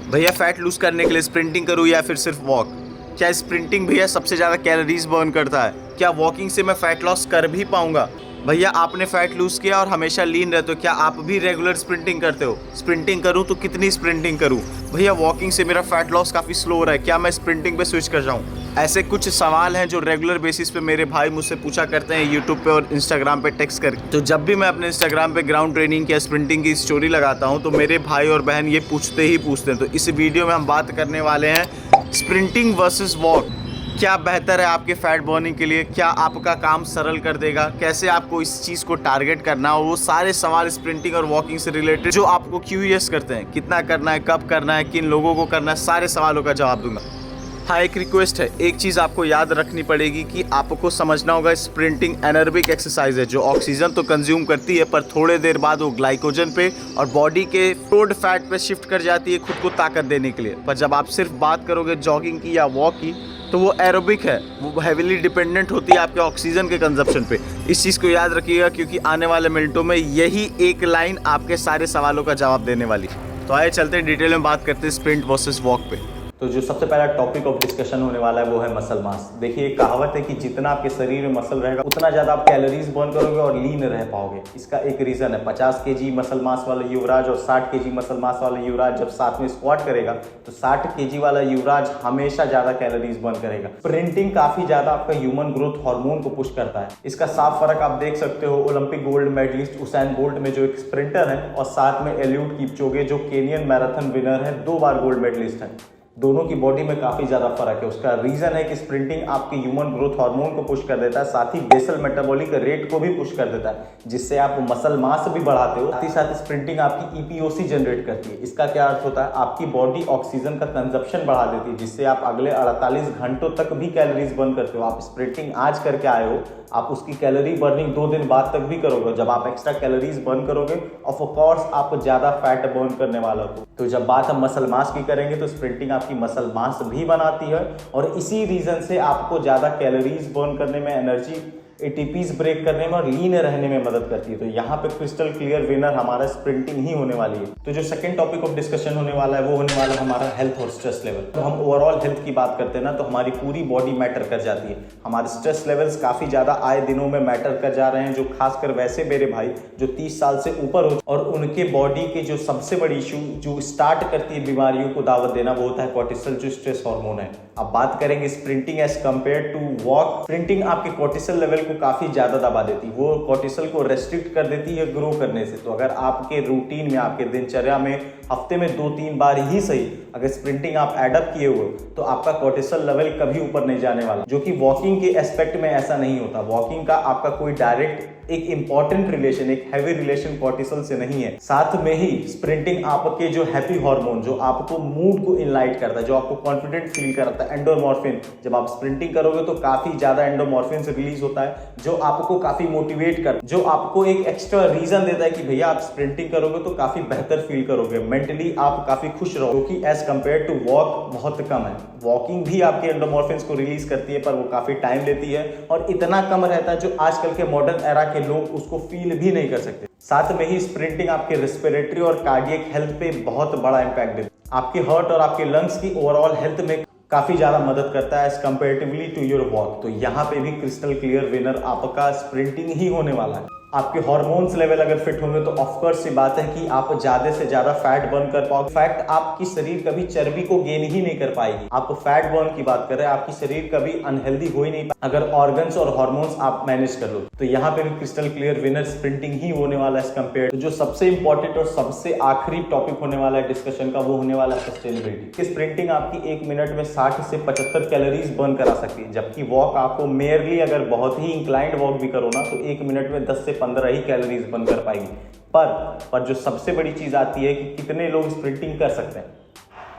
भैया fat loose करने के लिए स्प्रिंटिंग करूँ या फिर सिर्फ वॉक? क्या स्प्रिंटिंग भैया सबसे ज़्यादा कैलोरीज बर्न करता है? क्या वॉकिंग से मैं फैट लॉस कर भी पाऊंगा? भैया आपने फैट लूज किया और हमेशा लीन रहते हो, क्या आप भी रेगुलर स्प्रिंटिंग करते हो? स्प्रिंटिंग करूं तो कितनी स्प्रिंटिंग करूं? भैया वॉकिंग से मेरा फैट लॉस काफ़ी स्लो हो रहा है, क्या मैं स्प्रिंटिंग पे स्विच कर जाऊं? ऐसे कुछ सवाल हैं जो रेगुलर बेसिस पे मेरे भाई मुझसे पूछा करते हैं यूट्यूब पे और इंस्टाग्राम पे टेक्स्ट करके। तो जब भी मैं अपने इंस्टाग्राम पे ग्राउंड ट्रेनिंग या स्प्रिंटिंग की स्टोरी लगाता हूं तो मेरे भाई और बहन ये पूछते हैं। तो इस वीडियो में हम बात करने वाले हैं स्प्रिंटिंग वर्सेस वॉक। क्या बेहतर है आपके फैट बर्निंग के लिए? क्या आपका काम सरल कर देगा? कैसे आपको इस चीज़ को टारगेट करना हो? वो सारे सवाल स्प्रिंटिंग और वॉकिंग से रिलेटेड जो आपको क्यूरियस करते हैं, कितना करना है, कब करना है, किन लोगों को करना है, सारे सवालों का जवाब दूंगा। हाँ, एक रिक्वेस्ट है, एक चीज़ आपको याद रखनी पड़ेगी कि आपको समझना होगा स्प्रिंटिंग एनारोबिक एक्सरसाइज है जो ऑक्सीजन तो कंज्यूम करती है पर थोड़े देर बाद वो ग्लाइकोजन पे और बॉडी के स्टोर्ड फैट पे शिफ्ट कर जाती है खुद को ताकत देने के लिए। पर जब आप सिर्फ बात करोगे जॉगिंग की या वॉक की तो वो एरोबिक है, वो हैवीली डिपेंडेंट होती है आपके ऑक्सीजन के कंजप्शन पे। इस चीज़ को याद रखिएगा क्योंकि आने वाले मिनटों में यही एक लाइन आपके सारे सवालों का जवाब देने वाली है। तो आइए चलते हैं डिटेल में बात करते हैं स्प्रिंट वर्सेस वॉक पे। तो जो सबसे पहला टॉपिक ऑफ डिस्कशन होने वाला है वो है मसल मास। देखिए एक कहावत है कि जितना आपके शरीर में मसल रहेगा उतना ज़्यादा आप कैलोरीज बर्न करोगे और लीन रह पाओगे। इसका एक रीज़न है 50 केजी मसल मास वाला युवराज और 60 केजी मसल मास वाला युवराज जब साथ में स्क्वाट करेगा तो 60 केजी वाला युवराज हमेशा ज़्यादा कैलोरीज बर्न करेगा। स्प्रिंटिंग काफ़ी ज़्यादा आपका ह्यूमन ग्रोथ हार्मोन को पुश करता है। इसका साफ फर्क आप देख सकते हो Olympic gold medallist Usain Bolt में जो एक स्प्रिंटर है और साथ में एलियूड किपचोगे जो केनियन मैराथन विनर है, 2 बार गोल्ड मेडलिस्ट है। दोनों की बॉडी में काफी ज्यादा फर्क है। उसका रीजन है कि स्प्रिंटिंग आपके ह्यूमन ग्रोथ हार्मोन को पुश कर देता है, साथ ही बेसल मेटाबॉलिक रेट को भी पुश कर देता है जिससे आप मसल मास भी बढ़ाते हो। साथ ही साथ स्प्रिंटिंग आपकी ईपीओसी जनरेट करती है। इसका क्या अर्थ होता है? आपकी बॉडी ऑक्सीजन का कंजप्शन बढ़ा देती है जिससे आप अगले 48 घंटों तक भी कैलोरीज बर्न करते हो। आप स्प्रिंटिंग आज करके आए हो, आप उसकी कैलोरी बर्निंग 2 दिन बाद तक भी करोगे। जब आप एक्स्ट्रा कैलोरीज बर्न करोगे ऑफ कोर्स आप ज्यादा फैट बर्न करने वाला हो। तो जब बात हम मसल मास की करेंगे तो स्प्रिंटिंग आपकी मसल मास भी बनाती है और इसी रीजन से आपको ज्यादा कैलोरीज बर्न करने में, एनर्जी एटीपीज ब्रेक करने में और लीन रहने में मदद करती है। तो यहाँ पे क्रिस्टल क्लियर विनर हमारा स्प्रिंटिंग ही होने वाली है। तो जो सेकंड टॉपिक ऑफ डिस्कशन होने वाला है वो होने वाला है हमारा हेल्थ और स्ट्रेस लेवल। तो हम ओवरऑल हेल्थ की बात करते हैं ना तो हमारी पूरी बॉडी मैटर कर जाती है। हमारे स्ट्रेस लेवल्स काफी ज्यादा आए दिनों में मैटर कर जा रहे हैं, जो खासकर वैसे मेरे भाई जो 30 साल से ऊपर हो और उनके बॉडी के जो सबसे बड़ी इशू जो स्टार्ट करती है बीमारियों को दावत देना वो होता है कोर्टिसोल, जो स्ट्रेस हार्मोन है। अब बात करेंगे sprinting as compare to walk. Sprinting आपके कोर्टिसोल लेवल को काफी ज्यादा दबा देती है, वो कोर्टिसोल को रेस्ट्रिक्ट कर देती है ग्रो करने से। तो अगर आपके रूटीन में, आपके दिनचर्या में हफ्ते में 2-3 बार ही सही अगर स्प्रिंटिंग आप एडअप किए हुए तो आपका कोर्टिसोल लेवल कभी ऊपर नहीं जाने वाला, जो कि वॉकिंग के एस्पेक्ट में ऐसा नहीं होता। वॉकिंग का आपका कोई डायरेक्ट एक इंपॉर्टेंट रिलेशन, एक हैवी रिलेशन कोर्टिसोल से नहीं है। साथ में ही स्प्रिंटिंग आपके जो हैप्पी हार्मोन, जो आपको मूड को इनलाइट करता है, जो आपको कॉन्फिडेंट फील कराता है, एंडोमॉर्फिन, जब आप स्प्रिंटिंग करोगे तो काफी ज्यादा एंडोमॉर्फिन से रिलीज होता है जो आपको काफी मोटिवेट करता है, जो आपको एक एक्स्ट्रा रीजन देता है कि भैया आप स्प्रिंटिंग करोगे तो काफी बेहतर फील करोगे, मेंटली आप काफी खुश रहोगे, क्योंकि एज कंपेयर टू वॉक बहुत कम है। वॉकिंग भी आपके एंडोमॉर्फिन्स को रिलीज करती है पर वो काफी टाइम लेती है और इतना कम रहता है जो आजकल के मॉडर्न एरा के लोग उसको फील भी नहीं कर सकते। साथ में ही स्प्रिंटिंग आपके रेस्पिरेटरी और कार्डियक हेल्थ पे बहुत बड़ा इंपैक्ट देती है। आपके हार्ट और आपके लंग्स की ओवरऑल हेल्थ में काफी ज्यादा मदद करता है as comparatively to your walk. तो यहाँ पे भी क्रिस्टल क्लियर विनर आपका स्प्रिंटिंग ही होने वाला है। आपके हार्मोन्स लेवल अगर फिट होंगे तो ऑफकोर्स सी बात है कि आप ज्यादा से ज्यादा फैट बर्न कर पाओगे। फैक्ट आपकी शरीर कभी चर्बी को गेन ही नहीं कर पाएगी। आप फैट बर्न की बात कर रहे हैं, आपकी शरीर कभी अनहेल्दी हो ही नहीं पाएगी अगर ऑर्गन्स और हार्मोन्स आप मैनेज कर लो। तो यहाँ पे भी क्रिस्टल क्लियर विनर स्प्रिंटिंग ही होने वाला है एज कंपेयर। तो जो सबसे इंपॉर्टेंट और सबसे आखिरी टॉपिक होने वाला है डिस्कशन का वो होने वाला है सस्टेनेबिलिटी। स्प्रिंटिंग आपकी 1 मिनट में 60 से 75 कैलोरीज बर्न करा सकती है, जबकि वॉक आपको मेयरली अगर बहुत ही इंक्लाइंड वॉक भी करो ना तो 1 मिनट में 10 से 15 ही कैलोरीज बर्न कर पाएगी। पर जो सबसे बड़ी चीज आती है कि कितने लोग स्प्रिंटिंग कर सकते हैं,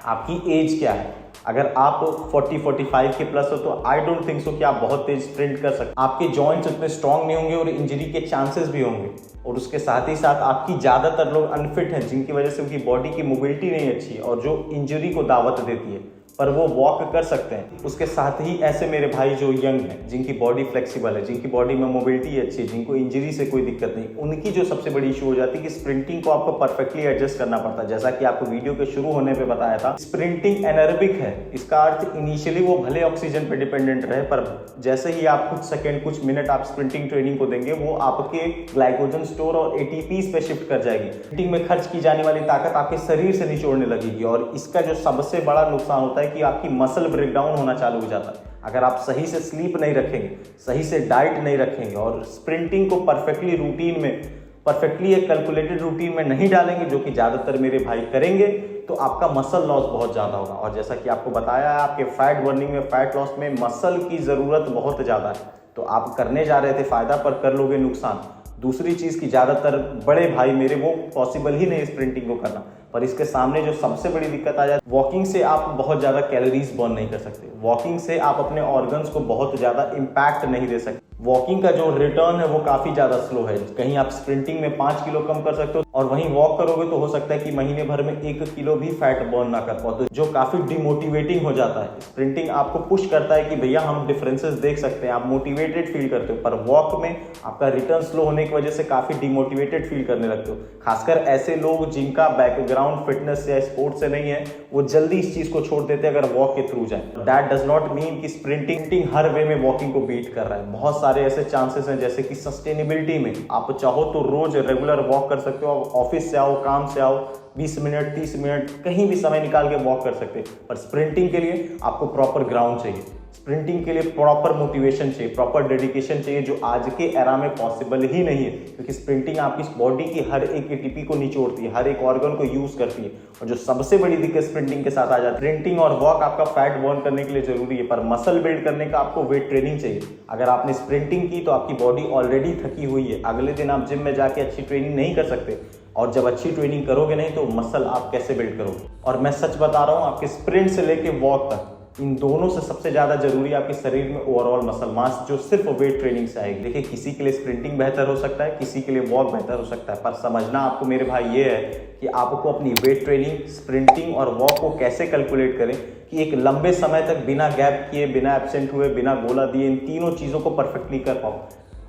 आपकी एज क्या है। अगर आप 40-45 के प्लस हो तो आई डोंट थिंक सो कि आप बहुत तेज स्प्रिंट कर सकते। आपके जॉइंट्स उतने स्ट्रांग नहीं होंगे और इंजरी के चांसेस भी होंगे, और उसके साथ ही साथ आपकी ज्यादातर लोग अनफिट हैं जिनकी वजह से उनकी बॉडी की मोबिलिटी नहीं अच्छी और जो इंजरी को दावत देती है। पर वो वॉक कर सकते हैं। उसके साथ ही ऐसे मेरे भाई जो यंग हैं, जिनकी बॉडी फ्लेक्सिबल है, जिनकी बॉडी में मोबिलिटी अच्छी है, जिनको इंजरी से कोई दिक्कत नहीं, उनकी जो सबसे बड़ी इशू हो जाती है कि स्प्रिंटिंग को आपको परफेक्टली एडजस्ट करना पड़ता है। जैसा कि आपको वीडियो के शुरू होने पे बताया था, स्प्रिंटिंग एनारोबिक है। इसका अर्थ इनिशियली वो भले ऑक्सीजन पे डिपेंडेंट रहे, पर जैसे ही आप कुछ सेकेंड कुछ मिनट आप स्प्रिंटिंग ट्रेनिंग को देंगे, वो आपके ग्लाइकोजन स्टोर और एटीपीज पे शिफ्ट कर जाएगी। स्प्रिंटिंग में खर्च की जाने वाली ताकत आपके शरीर से निचोड़ने लगेगी, और इसका जो सबसे बड़ा नुकसान होता है कि आपकी मसल ब्रेकडाउन होना चालू हो जाता है। अगर आप सही से स्लीप नहीं रखेंगे, सही से डाइट नहीं रखेंगे और स्प्रिंटिंग को परफेक्टली रूटीन में, परफेक्टली एक कैलकुलेटेड रूटीन में नहीं डालेंगे, जो कि ज़्यादातर मेरे भाई करेंगे, तो आपका मसल लॉस बहुत ज़्यादा होगा। और जैसा कि आपको बताया है, आपके फैट बर्निंग में, फैट लॉस में मसल की ज़रूरत बहुत ज़्यादा है। तो आप करने जा रहे थे फ़ायदा, पर कर लोगे नुकसान। दूसरी चीज़ की ज़्यादातर बड़े भाई मेरे, वो पॉसिबल ही नहीं स्प्रिंटिंग को करना, पर इसके सामने जो सबसे बड़ी दिक्कत आ जाती है, वॉकिंग से आप बहुत ज़्यादा कैलोरीज बर्न नहीं कर सकते। वॉकिंग से आप अपने ऑर्गन्स को बहुत ज़्यादा इम्पैक्ट नहीं दे सकते। वॉकिंग का जो रिटर्न है वो काफ़ी ज़्यादा स्लो है। कहीं आप स्प्रिंटिंग में 5 किलो कम कर सकते हो, और वहीं वॉक करोगे तो हो सकता है कि महीने भर में 1 किलो भी फैट बर्न ना कर पाओ, तो जो काफ़ी डिमोटिवेटिंग हो जाता है। स्प्रिंटिंग आपको पुश करता है कि भैया हम डिफरेंसेस देख सकते हैं, आप मोटिवेटेड फील करते हो, पर वॉक में आपका रिटर्न स्लो होने की वजह से काफ़ी डिमोटिवेटेड फील करने लगते हो। खासकर ऐसे लोग जिनका बैकग्राउंड फिटनेस या स्पोर्ट्स से नहीं है, वो जल्दी इस चीज़ को छोड़ देते हैं अगर वॉक के थ्रू जाए। दैट डज नॉट मीन कि स्प्रिंटिंग हर वे में वॉकिंग को बीट कर रहा है। बहुत सारे ऐसे चांसेस हैं, जैसे कि सस्टेनेबिलिटी में आप चाहो तो रोज रेगुलर वॉक कर सकते हो। ऑफिस से आओ, काम से आओ, 20 मिनट 30 मिनट कहीं भी समय निकाल के वॉक कर सकते हैं। पर स्प्रिंटिंग के लिए आपको प्रॉपर ग्राउंड चाहिए, स्प्रिंटिंग के लिए प्रॉपर मोटिवेशन चाहिए, प्रॉपर डेडिकेशन चाहिए, जो आज के एरा में पॉसिबल ही नहीं है। क्योंकि स्प्रिंटिंग आपकी बॉडी की हर एक एटीपी को निचोड़ती है, हर एक ऑर्गन को यूज करती है। और जो सबसे बड़ी दिक्कत स्प्रिंटिंग के साथ आ जाती है, स्प्रिंटिंग और वॉक आपका फैट बर्न करने के लिए जरूरी है, पर मसल बिल्ड करने का आपको वेट ट्रेनिंग चाहिए। अगर आपने स्प्रिंटिंग की तो आपकी बॉडी ऑलरेडी थकी हुई है, अगले दिन आप जिम में जाके अच्छी ट्रेनिंग नहीं कर सकते, और जब अच्छी ट्रेनिंग करोगे नहीं तो मसल आप कैसे बिल्ड करोगे। और मैं सच बता रहा हूँ, आपके स्प्रिंट से लेके वॉक तक, इन दोनों से सबसे ज्यादा जरूरी है आपके शरीर में ओवरऑल मसल मास, जो सिर्फ वेट ट्रेनिंग से आएगी। देखिए, किसी के लिए स्प्रिंटिंग बेहतर हो सकता है, किसी के लिए वॉक बेहतर हो सकता है, पर समझना आपको मेरे भाई ये है कि आपको अपनी वेट ट्रेनिंग, स्प्रिंटिंग और वॉक को कैसे कैलकुलेट करें कि एक लंबे समय तक बिना गैप किए, बिना एब्सेंट हुए, बिना गोला दिए, इन तीनों चीजों को परफेक्टली कर पाओ।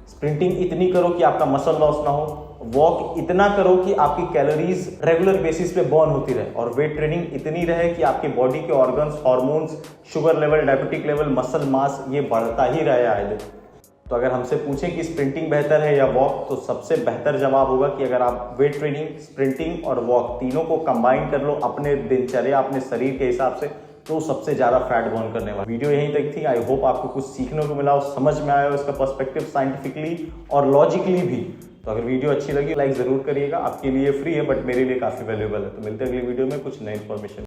स्प्रिंटिंग इतनी करो कि आपका मसल लॉस ना हो, वॉक इतना करो कि आपकी कैलोरीज रेगुलर बेसिस पे बर्न होती रहे, और वेट ट्रेनिंग इतनी रहे कि आपके बॉडी के organs, hormones, sugar level, diabetic level, muscle mass, ये बढ़ता ही रहे आए दिन। तो अगर हमसे पूछें कि स्प्रिंटिंग बेहतर है या वॉक, तो सबसे बेहतर जवाब होगा कि अगर आप वेट ट्रेनिंग, स्प्रिंटिंग और वॉक तीनों को कंबाइन कर लो अपने दिनचर्या, अपने शरीर के हिसाब से, तो सबसे ज्यादा फैट बर्न करने वाला। वीडियो यहीं तक थी। आई होप आपको कुछ सीखने को मिला हो, समझ में आया हो इसका पर्सपेक्टिव साइंटिफिकली और लॉजिकली भी। तो अगर वीडियो अच्छी लगी, लाइक जरूर करिएगा। आपके लिए फ्री है, बट मेरे लिए काफी वैल्यूएबल है। तो मिलते हैं अगली वीडियो में कुछ नई इन्फॉर्मेशन।